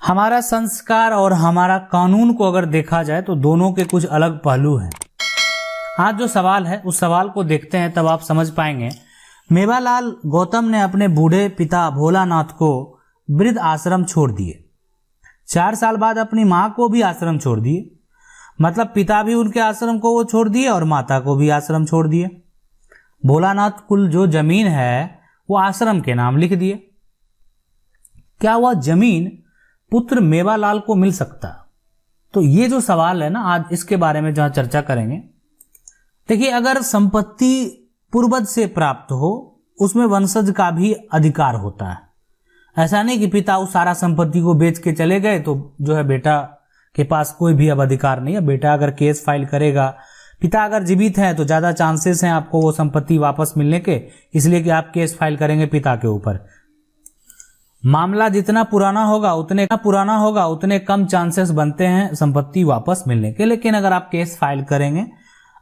हमारा संस्कार और हमारा कानून को अगर देखा जाए तो दोनों के कुछ अलग पहलू हैं। आज जो सवाल है उस सवाल को देखते हैं तब आप समझ पाएंगे। मेवालाल गौतम ने अपने बूढ़े पिता भोलानाथ को वृद्ध आश्रम छोड़ दिए। 4 साल बाद अपनी माँ को भी आश्रम छोड़ दिए। मतलब पिता भी उनके आश्रम को वो छोड़ दिए और माता को भी आश्रम छोड़ दिए। भोलानाथ कुल जो जमीन है वो आश्रम के नाम लिख दिए। क्या वह जमीन पुत्र मेवालाल को मिल सकता? तो ये जो सवाल है ना, आज इसके बारे में जहां चर्चा करेंगे। देखिए, अगर संपत्ति पूर्वज से प्राप्त हो उसमें वंशज का भी अधिकार होता है। ऐसा नहीं कि पिता उस सारा संपत्ति को बेच के चले गए तो जो है बेटा के पास कोई भी अब अधिकार नहीं है। बेटा अगर केस फाइल करेगा, पिता अगर जीवित है तो ज्यादा चांसेस हैं आपको वो संपत्ति वापस मिलने के, इसलिए कि आप केस फाइल करेंगे पिता के ऊपर। मामला जितना पुराना होगा उतने कम चांसेस बनते हैं संपत्ति वापस मिलने के। लेकिन अगर आप केस फाइल करेंगे,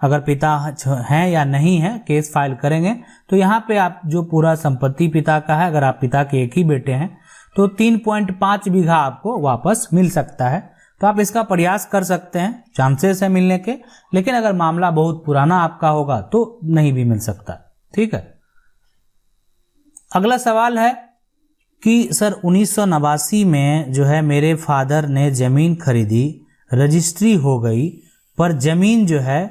अगर पिता हैं या नहीं है, केस फाइल करेंगे तो यहाँ पे आप जो पूरा संपत्ति पिता का है, अगर आप पिता के एक ही बेटे हैं तो 3.5 बीघा आपको वापस मिल सकता है। तो आप इसका प्रयास कर सकते हैं, चांसेस है मिलने के। लेकिन अगर मामला बहुत पुराना आपका होगा तो नहीं भी मिल सकता। ठीक है। अगला सवाल है कि सर 1989 में जो है मेरे फादर ने जमीन खरीदी, रजिस्ट्री हो गई, पर जमीन जो है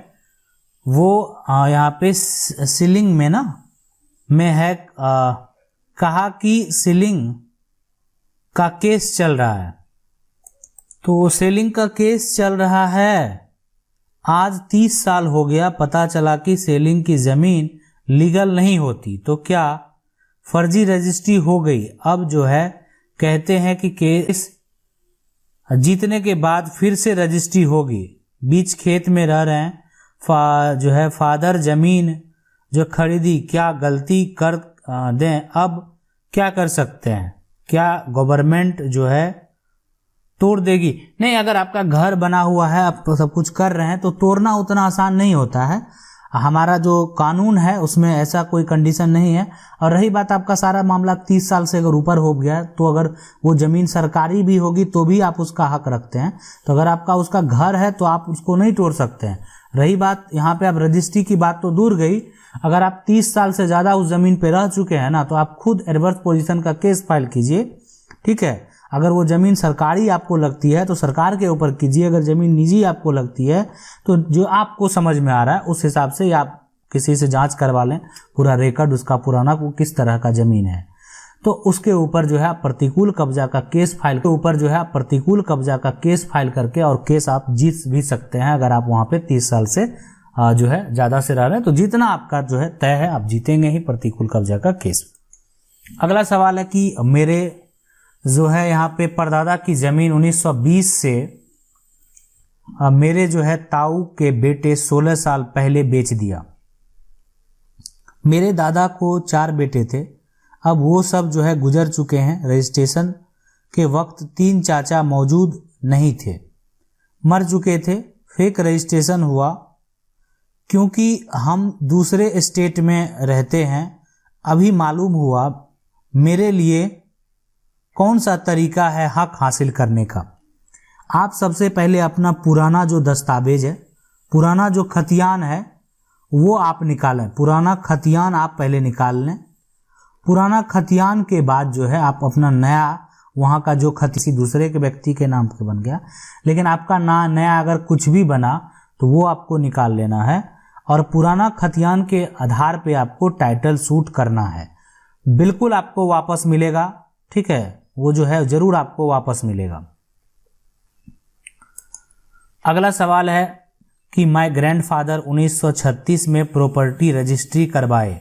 वो यहाँ पे सीलिंग में है। कहा कि सीलिंग का केस चल रहा है। तो सेलिंग का केस चल रहा है। आज 30 साल हो गया, पता चला कि सेलिंग की जमीन लीगल नहीं होती, तो क्या फर्जी रजिस्ट्री हो गई? अब जो है कहते हैं कि केस जीतने के बाद फिर से रजिस्ट्री होगी। बीच खेत में रह रहे हैं, जो है फादर जमीन जो खरीदी, क्या गलती कर दें? अब क्या कर सकते हैं? क्या गवर्नमेंट जो है तोड़ देगी? नहीं, अगर आपका घर बना हुआ है, आप तो सब कुछ कर रहे हैं, तो तोड़ना उतना आसान नहीं होता है। हमारा जो कानून है उसमें ऐसा कोई कंडीशन नहीं है। और रही बात आपका सारा मामला 30 साल से अगर ऊपर हो गया है तो अगर वो जमीन सरकारी भी होगी तो भी आप उसका हक रखते हैं। तो अगर आपका उसका घर है तो आप उसको नहीं तोड़ सकते हैं। रही बात यहाँ पे, आप रजिस्ट्री की बात तो दूर गई, अगर आप 30 साल से ज्यादा उस जमीन पे रह चुके हैं ना, तो आप खुद एडवर्स पोजीशन का केस फाइल कीजिए। ठीक है। अगर वो जमीन सरकारी आपको लगती है तो सरकार के ऊपर कीजिए। अगर जमीन निजी आपको लगती है तो जो आपको समझ में आ रहा है उस हिसाब से आप किसी से जांच करवा लें, पूरा रिकॉर्ड उसका पुराना, को किस तरह का जमीन है। तो उसके ऊपर जो है आप प्रतिकूल कब्जा का केस फाइल करके और केस आप जीत भी सकते हैं। अगर आप वहां पे 30 साल से जो है ज्यादा से रह रहे हैं तो जितना आपका जो है तय है, आप जीतेंगे ही प्रतिकूल कब्जा का केस। अगला सवाल है कि मेरे जो है यहाँ पे परदादा की जमीन 1920 से मेरे जो है ताऊ के बेटे 16 साल पहले बेच दिया। मेरे दादा को 4 बेटे थे, अब वो सब जो है गुजर चुके हैं। रजिस्ट्रेशन के वक्त 3 चाचा मौजूद नहीं थे, मर चुके थे। फेक रजिस्ट्रेशन हुआ क्योंकि हम दूसरे स्टेट में रहते हैं। अभी मालूम हुआ, मेरे लिए कौन सा तरीका है हक हासिल करने का? आप सबसे पहले अपना पुराना जो दस्तावेज है, पुराना जो खतियान है वो आप निकालें। पुराना खतियान आप पहले निकाल लें। पुराना खतियान के बाद जो है आप अपना नया, वहाँ का जो किसी दूसरे के व्यक्ति के नाम पे बन गया, लेकिन आपका नया अगर कुछ भी बना तो वो आपको निकाल लेना है। और पुराना खतियान के आधार पे आपको टाइटल सूट करना है। बिल्कुल आपको वापस मिलेगा। ठीक है, वो जो है जरूर आपको वापस मिलेगा। अगला सवाल है कि माय ग्रैंडफादर 1936 में प्रॉपर्टी रजिस्ट्री करवाए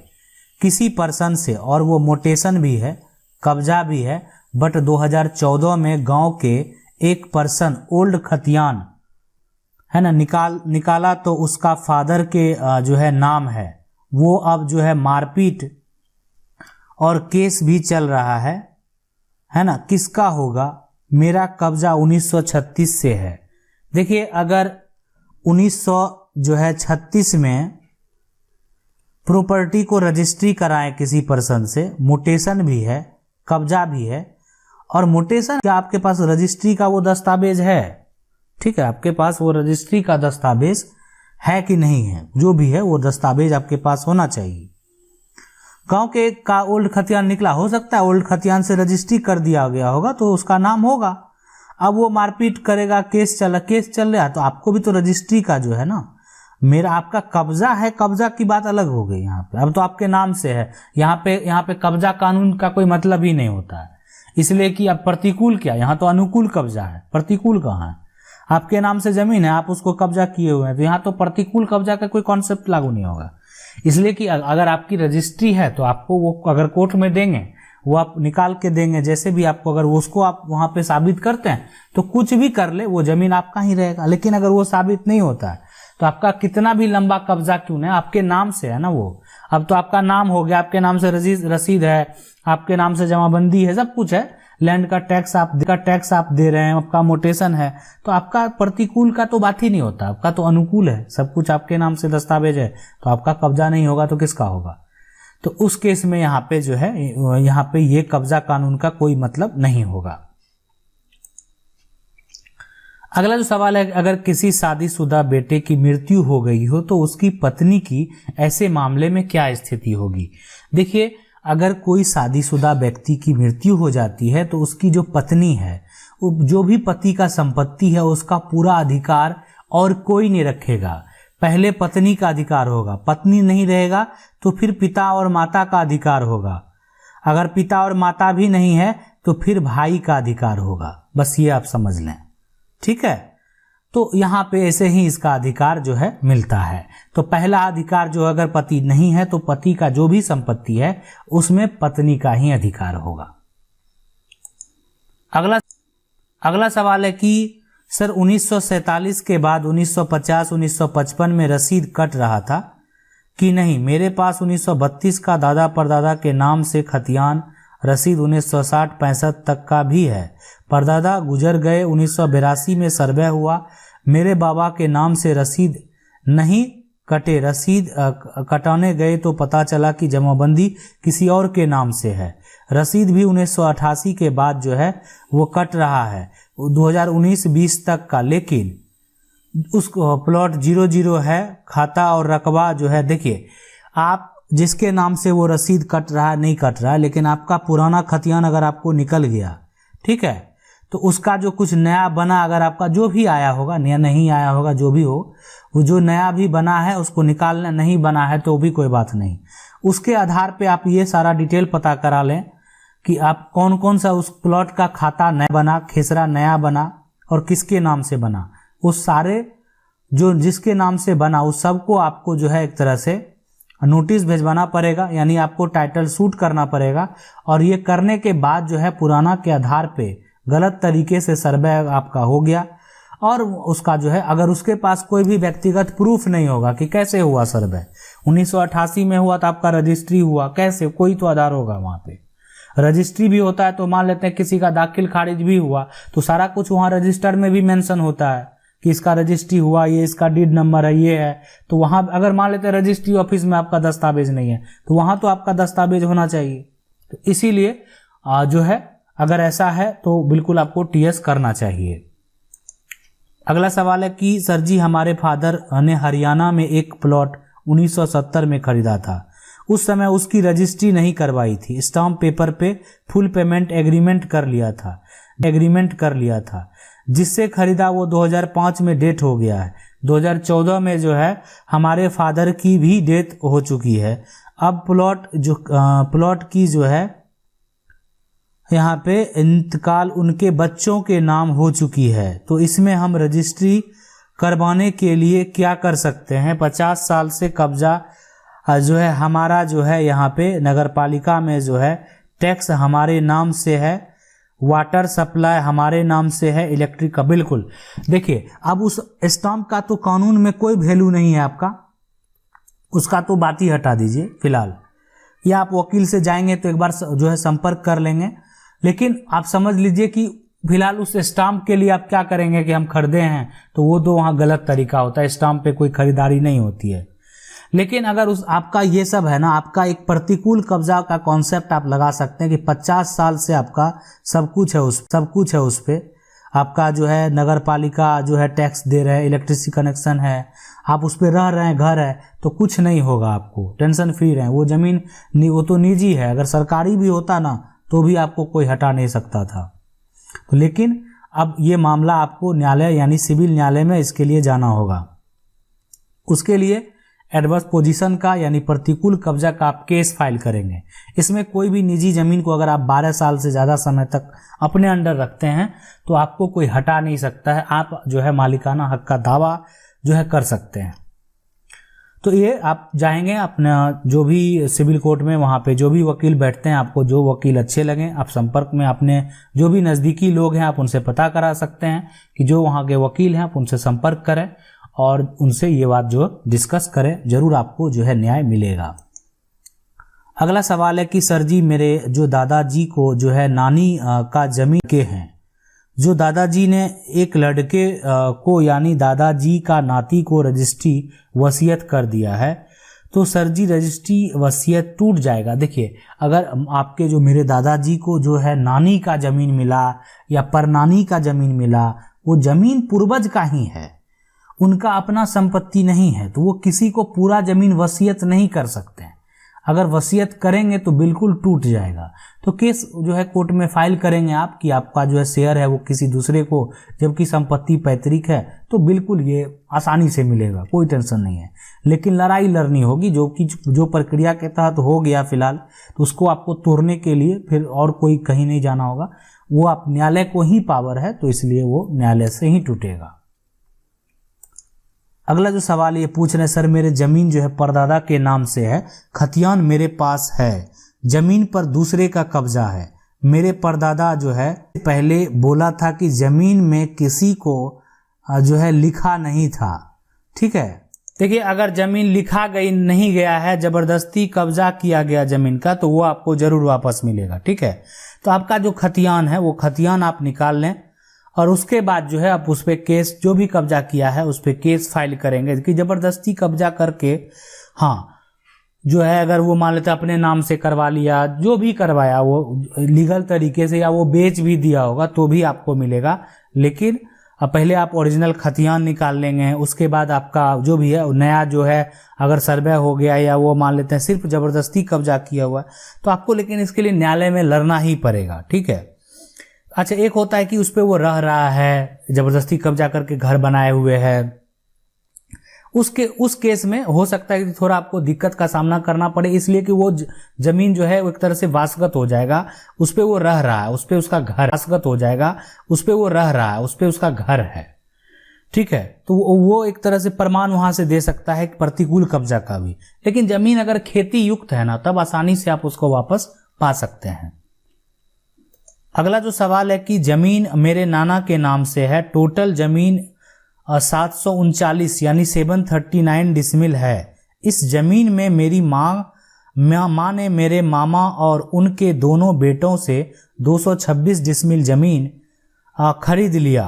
किसी पर्सन से, और वो मोटेशन भी है, कब्जा भी है, बट 2014 में गांव के एक पर्सन ओल्ड खतियान है ना निकाला तो उसका फादर के जो है नाम है। वो अब जो है मारपीट और केस भी चल रहा है ना। किसका होगा? मेरा कब्जा 1936 से है। देखिए, अगर 1936 में प्रॉपर्टी को रजिस्ट्री कराएं किसी पर्सन से, मोटेशन भी है, कब्जा भी है, और मोटेशन, क्या आपके पास रजिस्ट्री का वो दस्तावेज है? ठीक है, आपके पास वो रजिस्ट्री का दस्तावेज है कि नहीं है? जो भी है वो दस्तावेज आपके पास होना चाहिए। गांव के का ओल्ड खतियान निकला, हो सकता है ओल्ड खतियान से रजिस्ट्री कर दिया गया होगा तो उसका नाम होगा। अब वो मारपीट करेगा, केस चल रहा है, तो आपको भी तो रजिस्ट्री का जो है ना, मेरा आपका कब्जा है, कब्जा की बात अलग हो गई यहाँ पे। अब तो आपके नाम से है, यहाँ पे कब्जा कानून का कोई मतलब ही नहीं होता है, इसलिए कि अब प्रतिकूल क्या, यहाँ तो अनुकूल कब्जा है, प्रतिकूल कहाँ है? आपके नाम से जमीन है, आप उसको कब्जा किए हुए हैं, तो यहाँ तो प्रतिकूल कब्जा का कोई कॉन्सेप्ट लागू नहीं होगा। इसलिए कि अगर आपकी रजिस्ट्री है तो आपको वो अगर कोर्ट में देंगे, वो आप निकाल के देंगे, जैसे भी आपको, अगर उसको आप वहां पे साबित करते हैं तो कुछ भी कर ले वो जमीन आपका ही रहेगा। लेकिन अगर वो साबित नहीं होता है तो आपका कितना भी लंबा कब्जा क्यों नहीं, आपके नाम से है ना वो। अब तो आपका नाम हो गया, आपके नाम से रसीद है, आपके नाम से जमाबंदी है, सब कुछ है, लैंड का टैक्स आप दे रहे हैं, आपका मोटेशन है, तो आपका प्रतिकूल का तो बात ही नहीं होता, आपका तो अनुकूल है, सब कुछ आपके नाम से दस्तावेज है, तो आपका कब्जा नहीं होगा तो किसका होगा? तो उस केस में यहाँ पे जो है, यहाँ पे ये कब्जा कानून का कोई मतलब नहीं होगा। अगला जो सवाल है, अगर किसी शादीशुदा बेटे की मृत्यु हो गई हो तो उसकी पत्नी की ऐसे मामले में क्या स्थिति होगी? देखिए, अगर कोई शादीशुदा व्यक्ति की मृत्यु हो जाती है तो उसकी जो पत्नी है, जो भी पति का संपत्ति है, उसका पूरा अधिकार और कोई नहीं रखेगा। पहले पत्नी का अधिकार होगा, पत्नी नहीं रहेगा तो फिर पिता और माता का अधिकार होगा, अगर पिता और माता भी नहीं है तो फिर भाई का अधिकार होगा। बस ये आप समझ लें, ठीक है। तो यहाँ पे ऐसे ही इसका अधिकार जो है मिलता है। तो पहला अधिकार जो अगर पति नहीं है तो पति का जो भी संपत्ति है उसमें पत्नी का ही अधिकार होगा। अगला सवाल है कि सर 1947 के बाद 1950-1955 में रसीद कट रहा था कि नहीं? मेरे पास 1932 का दादा परदादा के नाम से खतियान रसीद 1960-65 तक का भी है। परदादा गुजर गए, 1982 में सर्वे हुआ, मेरे बाबा के नाम से रसीद नहीं कटे, रसीद कटाने गए तो पता चला कि जमाबंदी किसी और के नाम से है। रसीद भी 1988 के बाद जो है वो कट रहा है 2019-20 तक का, लेकिन उस प्लॉट 00 है, खाता और रकबा जो है, देखिए आप जिसके नाम से वो रसीद कट रहा है नहीं कट रहा है, लेकिन आपका पुराना खतियान अगर आपको निकल गया, ठीक है, तो उसका जो कुछ नया बना, अगर आपका जो भी आया होगा, नया नहीं आया होगा, जो भी हो, वो जो नया भी बना है उसको निकालना, नहीं बना है तो भी कोई बात नहीं, उसके आधार पे आप ये सारा डिटेल पता करा लें कि आप कौन कौन सा उस प्लॉट का खाता नया बना, खेसरा नया बना और किसके नाम से बना, उस सारे जो जिसके नाम से बना उस सबको आपको जो है एक तरह से नोटिस भेजवाना पड़ेगा, यानी आपको टाइटल शूट करना पड़ेगा। और ये करने के बाद जो है पुराना के आधार पे गलत तरीके से सर्वे आपका हो गया और उसका जो है, अगर उसके पास कोई भी व्यक्तिगत प्रूफ नहीं होगा कि कैसे हुआ सर्वे, 1988 में हुआ तो आपका रजिस्ट्री हुआ, कैसे, कोई तो आधार होगा वहां पे। रजिस्ट्री भी होता है तो मान लेते हैं किसी का दाखिल खारिज भी हुआ तो सारा कुछ वहां रजिस्टर में भी मेंशन होता है कि इसका रजिस्ट्री हुआ, ये इसका डीड नंबर है, ये है, तो वहां अगर मान लेते हैं रजिस्ट्री ऑफिस में आपका दस्तावेज नहीं है तो वहां तो आपका दस्तावेज होना चाहिए। तो इसीलिए जो है अगर ऐसा है तो बिल्कुल आपको टीएस करना चाहिए। अगला सवाल है कि सर जी हमारे फादर ने हरियाणा में एक प्लॉट 1970 में खरीदा था, उस समय उसकी रजिस्ट्री नहीं करवाई थी, स्टाम्प पेपर पे फुल पेमेंट एग्रीमेंट कर लिया था, जिससे खरीदा वो 2005 में डेथ हो गया है, 2014 में जो है हमारे फादर की भी डेथ हो चुकी है। अब प्लॉट की जो है यहाँ पे इंतकाल उनके बच्चों के नाम हो चुकी है, तो इसमें हम रजिस्ट्री करवाने के लिए क्या कर सकते हैं? 50 साल से कब्जा जो है हमारा जो है यहाँ पे नगर पालिका में जो है टैक्स हमारे नाम से है, वाटर सप्लाई हमारे नाम से है, इलेक्ट्रिक का, बिल्कुल। देखिए अब उस स्टाम्प का तो कानून में कोई वैल्यू नहीं है आपका, उसका तो बात ही हटा दीजिए फिलहाल, या आप वकील से जाएंगे तो एक बार जो है संपर्क कर लेंगे, लेकिन आप समझ लीजिए कि फिलहाल उस स्टाम्प के लिए आप क्या करेंगे कि हम खरीदे हैं, तो वो तो वहाँ गलत तरीका होता है, स्टाम्प पे कोई खरीदारी नहीं होती है। लेकिन अगर उस आपका ये सब है ना, आपका एक प्रतिकूल कब्जा का कॉन्सेप्ट आप लगा सकते हैं कि 50 साल से आपका सब कुछ है उस पे, आपका जो है नगर पालिका जो है टैक्स दे रहे हैं, इलेक्ट्रिसिटी कनेक्शन है, आप उस पे रह रहे हैं, घर है, तो कुछ नहीं होगा, आपको टेंशन फ्री रहें। वो जमीन वो तो निजी है, अगर सरकारी भी होता ना तो भी आपको कोई हटा नहीं सकता था। तो लेकिन अब ये मामला आपको न्यायालय यानी सिविल न्यायालय में इसके लिए जाना होगा। उसके लिए एडवर्स पोजीशन का यानी प्रतिकूल कब्जा का आप केस फाइल करेंगे। इसमें कोई भी निजी जमीन को अगर आप 12 साल से ज़्यादा समय तक अपने अंडर रखते हैं तो आपको कोई हटा नहीं सकता है, आप जो है मालिकाना हक का दावा जो है कर सकते हैं। तो ये आप जाएंगे अपना जो भी सिविल कोर्ट में, वहाँ पे जो भी वकील बैठते हैं, आपको जो वकील अच्छे लगें आप संपर्क में अपने जो भी नज़दीकी लोग हैं आप उनसे पता करा सकते हैं कि जो वहाँ के वकील हैं, आप उनसे संपर्क करें और उनसे ये बात जो डिस्कस करें, जरूर आपको जो है न्याय मिलेगा। अगला सवाल है कि सर जी मेरे जो दादाजी को जो है नानी का जमीन के हैं, जो दादाजी ने एक लड़के को यानी दादाजी का नाती को रजिस्ट्री वसीयत कर दिया है, तो सर जी रजिस्ट्री वसीयत टूट जाएगा। देखिए, अगर आपके जो मेरे दादाजी को जो है नानी का जमीन मिला या परनानी का जमीन मिला, वो जमीन पूर्वज का ही है, उनका अपना संपत्ति नहीं है, तो वो किसी को पूरा जमीन वसीयत नहीं कर सकते हैं। अगर वसीयत करेंगे तो बिल्कुल टूट जाएगा। तो केस जो है कोर्ट में फाइल करेंगे आप कि आपका जो है शेयर है वो किसी दूसरे को, जबकि संपत्ति पैतृक है, तो बिल्कुल ये आसानी से मिलेगा, कोई टेंशन नहीं है। लेकिन लड़ाई लड़नी होगी, जो प्रक्रिया के तहत हो गया फिलहाल, तो उसको आपको तोड़ने के लिए फिर और कोई कहीं नहीं जाना होगा, वो आप न्यायालय को ही पावर है, तो इसलिए वो न्यायालय से ही टूटेगा। अगला जो सवाल ये पूछ रहे हैं, सर मेरे जमीन जो है परदादा के नाम से है, खतियान मेरे पास है, जमीन पर दूसरे का कब्जा है, मेरे परदादा जो है पहले बोला था कि जमीन में किसी को जो है लिखा नहीं था। ठीक है, देखिए अगर जमीन लिखा नहीं गया है, जबरदस्ती कब्जा किया गया जमीन का, तो वो आपको जरूर वापस मिलेगा। ठीक है, तो आपका जो खतियान है वो खतियान आप निकाल लें और उसके बाद जो है आप उस पर केस, जो भी कब्जा किया है उस पर केस फाइल करेंगे कि जबरदस्ती कब्जा करके, हाँ जो है अगर वो मान लेते अपने नाम से करवा लिया, जो भी करवाया वो लीगल तरीके से, या वो बेच भी दिया होगा तो भी आपको मिलेगा। लेकिन पहले आप ओरिजिनल खतियान निकाल लेंगे, उसके बाद आपका जो भी है नया जो है अगर सर्वे हो गया या वो मान लेते हैं सिर्फ जबरदस्ती कब्जा किया हुआ, तो आपको लेकिन इसके लिए न्यायालय में लड़ना ही पड़ेगा। ठीक है, अच्छा एक होता है कि उस पर वो रह रहा है, जबरदस्ती कब्जा करके घर बनाए हुए है, उस केस में हो सकता है कि थोड़ा आपको दिक्कत का सामना करना पड़े, इसलिए कि वो जमीन जो है वो एक तरह से वासगत हो जाएगा, उस पर वो रह रहा है, उस पर उसका घर वासगत हो जाएगा, उस पर वो रह रहा है, उस पर उसका घर है। ठीक है, तो वो एक तरह से प्रमाण वहां से दे सकता है प्रतिकूल कब्जा का भी। लेकिन जमीन अगर खेती युक्त है ना, तब आसानी से आप उसको वापस पा सकते हैं। अगला जो सवाल है कि जमीन मेरे नाना के नाम से है, टोटल जमीन 739 यानी 739 डिसमिल है। इस जमीन में मेरी माँ ने मेरे मामा और उनके दोनों बेटों से 226 डिसमिल जमीन खरीद लिया।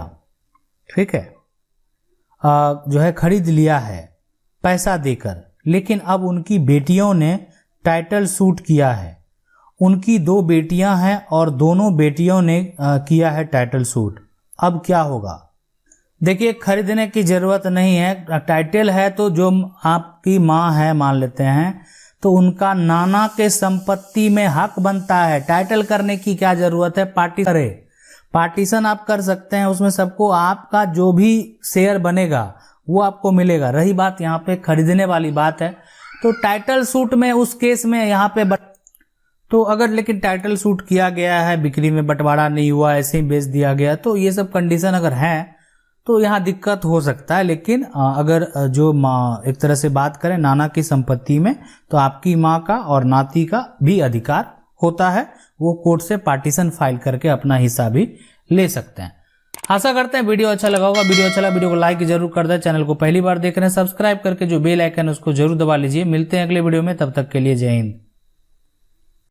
ठीक है, जो है खरीद लिया है पैसा देकर, लेकिन अब उनकी बेटियों ने टाइटल सूट किया है। उनकी 2 बेटियां हैं और दोनों बेटियों ने किया है टाइटल सूट। अब क्या होगा? देखिए, खरीदने की जरूरत नहीं है, टाइटल है तो जो आपकी माँ है मान लेते हैं, तो उनका नाना के संपत्ति में हक बनता है। टाइटल करने की क्या जरूरत है? पार्टीशन आप कर सकते हैं, उसमें सबको आपका जो भी शेयर बनेगा वो आपको मिलेगा। रही बात यहाँ पे खरीदने वाली बात है, तो टाइटल सूट में उस केस में यहाँ पे तो अगर लेकिन टाइटल सूट किया गया है, बिक्री में बंटवारा नहीं हुआ, ऐसे ही बेच दिया गया, तो ये सब कंडीशन अगर है तो यहाँ दिक्कत हो सकता है। लेकिन अगर जो एक तरह से बात करें नाना की संपत्ति में, तो आपकी माँ का और नाती का भी अधिकार होता है, वो कोर्ट से पार्टीशन फाइल करके अपना हिस्सा भी ले सकते हैं। आशा करते हैं वीडियो अच्छा लगा होगा। वीडियो अच्छा लगा वीडियो को लाइक जरूर कर दें। चैनल को पहली बार देख रहे हैं सब्सक्राइब करके जो बेल आइकन है उसको जरूर दबा लीजिए। मिलते हैं अगले वीडियो में, तब तक के लिए जय हिंद।